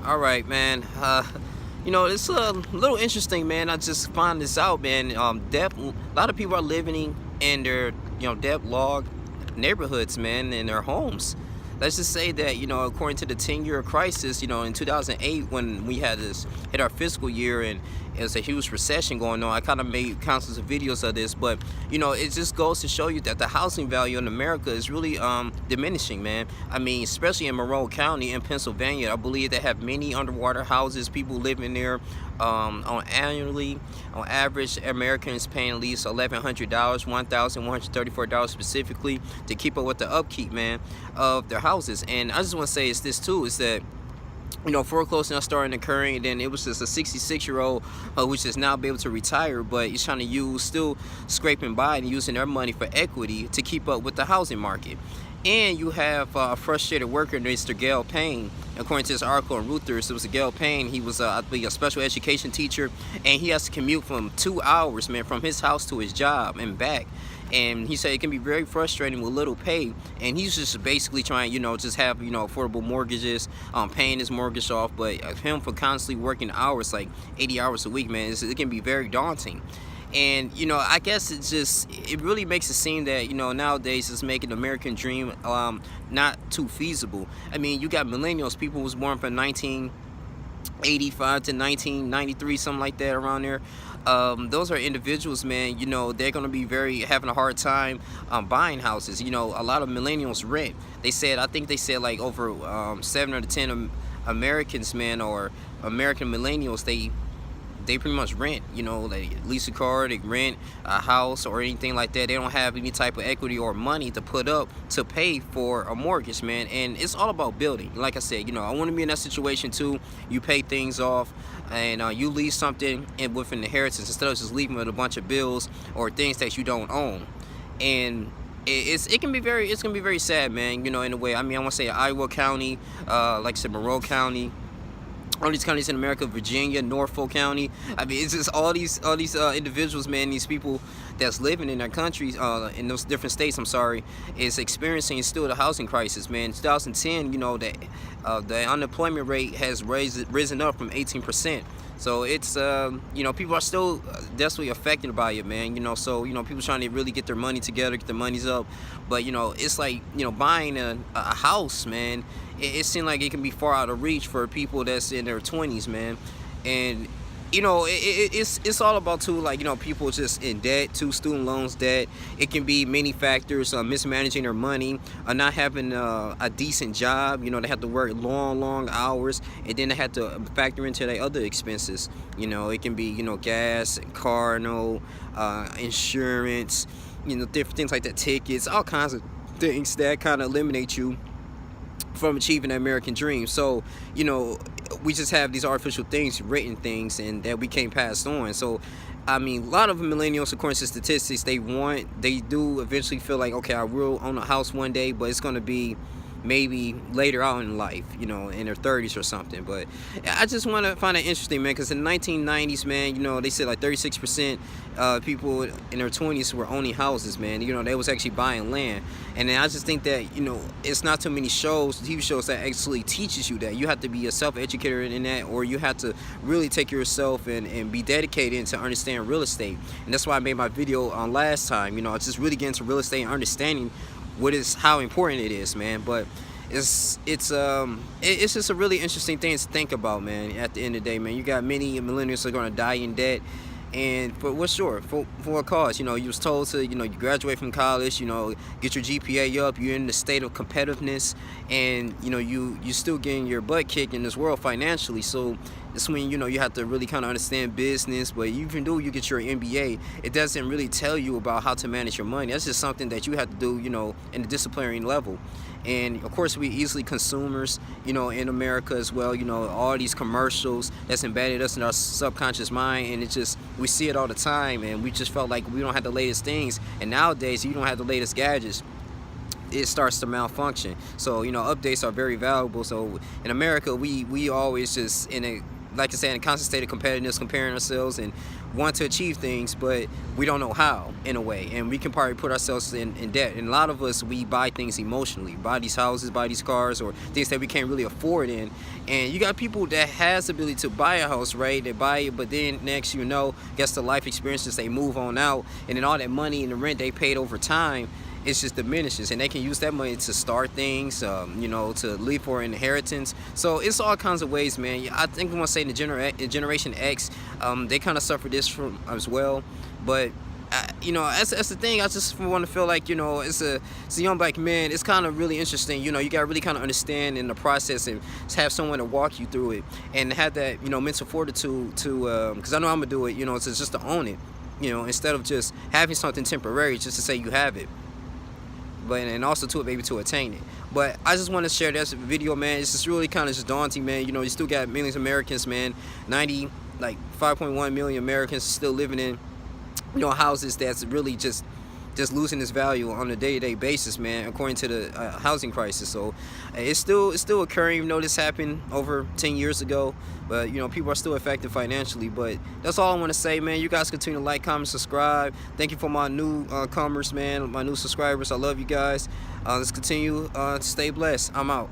All right, man. It's a little interesting, man. I just found this out, man. A lot of people are living in their, debt log neighborhoods, man, in their homes. Let's just say that, according to the 10-year crisis, in 2008, when we had this hit our fiscal year and it was a huge recession going on, I kind of made countless of videos of this, but, it just goes to show you that the housing value in America is really diminishing, man. I mean, especially in Monroe County in Pennsylvania, I believe they have many underwater houses, people living there. On average, Americans paying at least $1,100, $1,134 specifically to keep up with the upkeep, man, of their houses. And I just want to say is this too, is that foreclosure now starting occurring, and then it was just a 66-year-old which is now be able to retire, but he's trying to still scraping by and using their money for equity to keep up with the housing market. And you have a frustrated worker, Mr. Gail Payne. According to this article on Reuters, it was a Gail Payne. He was, I believe, a special education teacher, and he has to commute from 2 hours, man, from his house to his job and back. And he said it can be very frustrating with little pay. And he's just basically trying, just have, affordable mortgages, paying his mortgage off. But him for constantly working hours, like 80 hours a week, man, it can be very daunting. And I guess it really makes it seem that nowadays it's making the American dream not too feasible. I mean, you got millennials, people who was born from 1985 to 1993, something like that, around there. Those are individuals, man, they're going to be having a hard time buying houses. A lot of millennials rent. I think they said like over 7 or 10 Americans, man, or American millennials, they pretty much rent. They lease a car, they rent a house or anything like that. They don't have any type of equity or money to put up to pay for a mortgage, man. And it's all about building. Like I said, I want to be in that situation too. You pay things off and you leave something with an inheritance instead of just leaving with a bunch of bills or things that you don't own. And it can be very sad, man, in a way. I mean, I want to say Iowa County, like I said, Monroe County, all these counties in America, Virginia, Norfolk County. I mean, it's just all these individuals, man, these people that's living in their countries, in those different states, is experiencing still the housing crisis, man. In 2010, the unemployment rate has risen up from 18%. So it's, people are still desperately affected by it, man. So, people trying to really get their money together, get their monies up. But, it's like, buying a house, man, it seems like it can be far out of reach for people that's in their 20s, man. And, it's all about, too, like, people just in debt, too, student loans debt. It can be many factors, mismanaging their money, not having a decent job. They have to work long hours, and then they have to factor into their other expenses. It can be, gas, car, insurance, different things like that, tickets, all kinds of things that kind of eliminate you from achieving the American dream. So, we just have these artificial things, written things, and that we can't pass on. So, I mean, a lot of millennials, according to statistics, they do eventually feel like, okay, I will own a house one day, but it's going to be maybe later on in life, in their 30s or something. But I just want to find it interesting, man, because in the 1990s, man, they said like 36% people in their 20s were owning houses, man. They was actually buying land. And then I just think that, it's not too many TV shows that actually teaches you that. You have to be a self-educator in that, or you have to really take yourself and be dedicated to understand real estate. And that's why I made my video on last time. It's just really getting into real estate and understanding how important it is, man. But it's just a really interesting thing to think about, man. At the end of the day, man, you got many millennials that are going to die in debt. And for what cause? You was told to, you graduate from college, get your GPA up, you're in the state of competitiveness, and you still getting your butt kicked in this world financially. So it's when you have to really kind of understand business. But even though you get your MBA, it doesn't really tell you about how to manage your money. That's just something that you have to do, in the disciplinary level. And of course, we easily consumers, in America as well. All these commercials that's embedded us in our subconscious mind, and we see it all the time, and we just felt like we don't have the latest things. And nowadays, you don't have the latest gadgets, it starts to malfunction. So updates are very valuable. So in America, we always just in a like I said, in a constant state of competitiveness, comparing ourselves and want to achieve things, but we don't know how, in a way, and we can probably put ourselves in debt. And a lot of us, we buy things emotionally, buy these houses, buy these cars, or things that we can't really afford in. And you got people that has the ability to buy a house, right? They buy it, but then next, you know, gets the life experiences, they move on out, and then all that money and the rent they paid over time, it just diminishes, and they can use that money to start things, you know, to leave for inheritance. So it's all kinds of ways, man. I think I want to say the Generation X, they kind of suffer this from as well. But you know, that's the thing. I just want to feel like, you know, it's a young black man. It's kind of really interesting. You know, you got to really kind of understand in the process and have someone to walk you through it, and have that, you know, mental fortitude to, because I know I'm gonna do it. You know, it's just to own it. You know, instead of just having something temporary, just to say you have it. But and also to maybe to attain it. But I just want to share this video, man. It's just really kind of just daunting, man. You know, you still got millions of Americans, man. 5.1 million Americans still living in, you know, houses that's really just losing its value on a day-to-day basis, man, according to the housing crisis. So it's still occurring, even though this happened over 10 years ago. But, you know, people are still affected financially. But that's all I want to say, man. You guys continue to like, comment, subscribe. Thank you for my new comers, man, my new subscribers. I love you guys. Let's continue to stay blessed. I'm out.